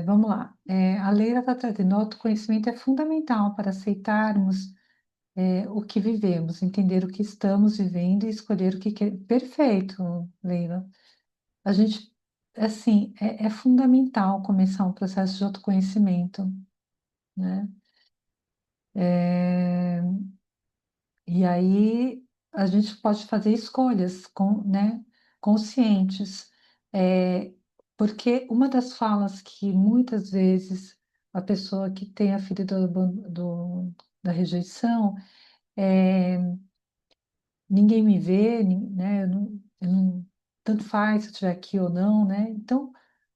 Vamos lá. A Leila está trazendo, o autoconhecimento é fundamental para aceitarmos. o que vivemos, entender o que estamos vivendo e escolher o que quer. Perfeito, Leila. A gente, assim, é fundamental começar um processo de autoconhecimento, né? É, e aí a gente pode fazer escolhas, né, conscientes. É, porque uma das falas que muitas vezes a pessoa que tem a ferida da rejeição é ninguém me vê, né? Tanto faz se eu estiver aqui ou não, né? Então,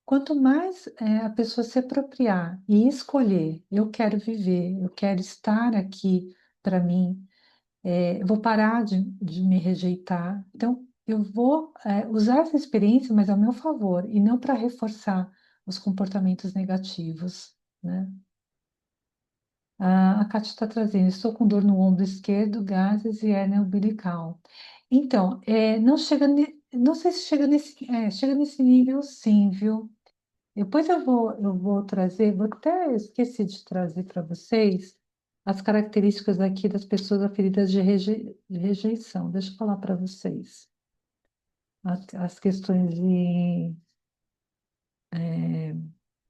quanto mais a pessoa se apropriar e escolher, eu quero viver, eu quero estar aqui para mim, eu vou parar de me rejeitar. Então, eu vou usar essa experiência, mas ao meu favor, e não para reforçar os comportamentos negativos, né? A Kátia está trazendo, estou com dor no ombro esquerdo, gases e hérnia umbilical. Então, não chega, não sei se chega chega nesse nível sim, viu? Depois eu vou trazer, vou até esqueci de trazer para vocês as características aqui das pessoas aferidas de rejeição. Deixa eu falar para vocês as questões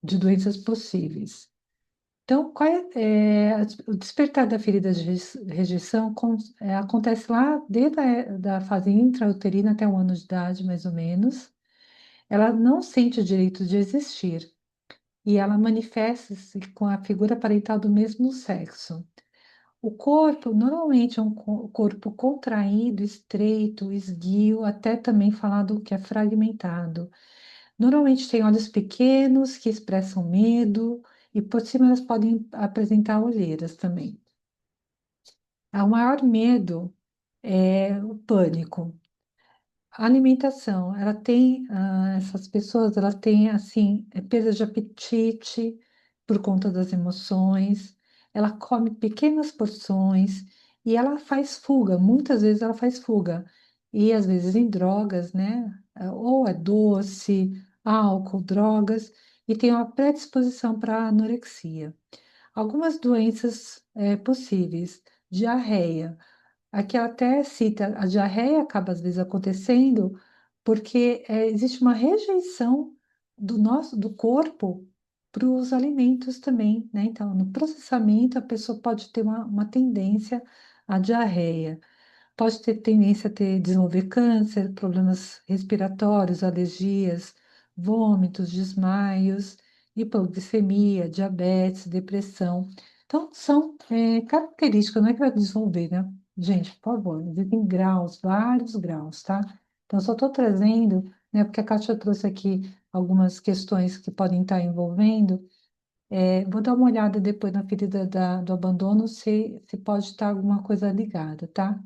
de doenças possíveis. Então, o despertar da ferida de rejeição acontece lá desde da fase intrauterina até 1 ano de idade, mais ou menos. Ela não sente o direito de existir e ela manifesta-se com a figura parental do mesmo sexo. O corpo normalmente é um corpo contraído, estreito, esguio, até também falado que é fragmentado. Normalmente tem olhos pequenos que expressam medo e por cima elas podem apresentar olheiras também. O maior medo é o pânico. A alimentação, ela tem, essas pessoas, ela tem, assim, perda de apetite por conta das emoções, ela come pequenas porções e ela faz fuga, muitas vezes ela faz fuga, e às vezes em drogas, né? Ou é doce, álcool, drogas, e tem uma predisposição para anorexia. Algumas doenças possíveis, diarreia. Aqui ela até cita, a diarreia acaba às vezes acontecendo porque existe uma rejeição do corpo para os alimentos também, né? Então, no processamento, a pessoa pode ter uma tendência à diarreia. Pode ter tendência a desenvolver câncer, problemas respiratórios, alergias, vômitos, desmaios, hipoglicemia, diabetes, depressão. Então, são características, não é que vai desenvolver, né? Gente, por favor, existem graus, vários graus, tá? Então, só estou trazendo, né, porque a Kátia trouxe aqui algumas questões que podem estar envolvendo. Vou dar uma olhada depois na ferida do abandono, se pode estar alguma coisa ligada, tá?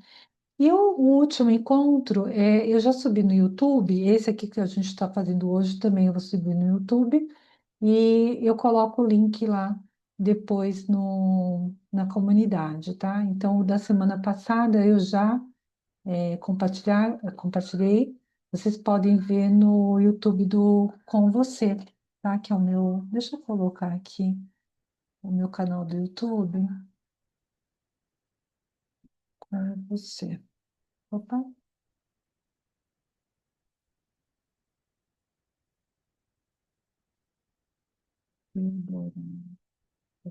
E o último encontro, eu já subi no YouTube, esse aqui que a gente está fazendo hoje também eu vou subir no YouTube, e eu coloco o link lá depois na comunidade, tá? Então, o da semana passada eu já compartilhei, vocês podem ver no YouTube do Com Você, tá? Que é o meu, deixa eu colocar aqui o meu canal do YouTube, Com Você. Opa,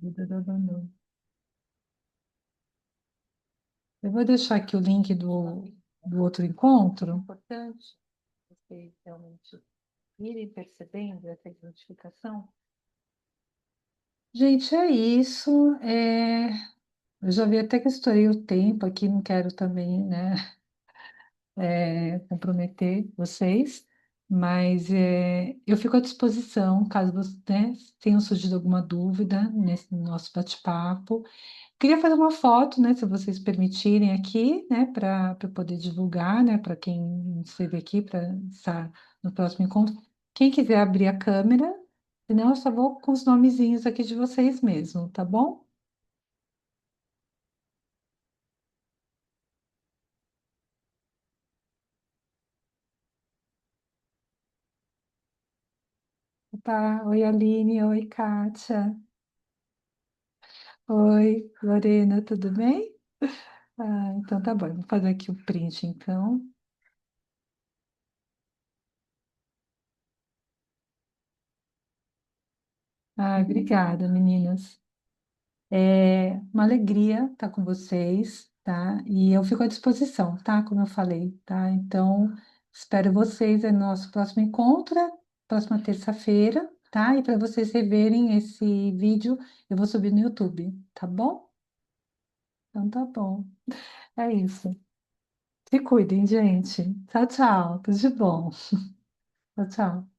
vida do abandono. Eu vou deixar aqui o link do outro encontro. É importante vocês realmente irem percebendo essa identificação. Gente, é isso. Eu já vi até que estourei o tempo aqui, não quero também, né, comprometer vocês, mas eu fico à disposição caso vocês, né, tenham surgido alguma dúvida nesse nosso bate-papo. Queria fazer uma foto, né, se vocês permitirem aqui, né, para poder divulgar, né, para quem esteve aqui, para estar no próximo encontro. Quem quiser abrir a câmera, senão eu só vou com os nomezinhos aqui de vocês mesmo, tá bom? Tá. Oi, Aline. Oi, Kátia. Oi, Lorena, tudo bem? Ah, então tá bom. Eu vou fazer aqui o print, então. Ah, obrigada, meninas. É uma alegria estar com vocês, tá? E eu fico à disposição, tá? Como eu falei, tá? Então, espero vocês no nosso próximo encontro, próxima terça-feira, tá? E para vocês reverem esse vídeo, eu vou subir no YouTube, tá bom? Então tá bom. É isso. Se cuidem, gente. Tchau, tchau. Tudo de bom. Tchau, tchau.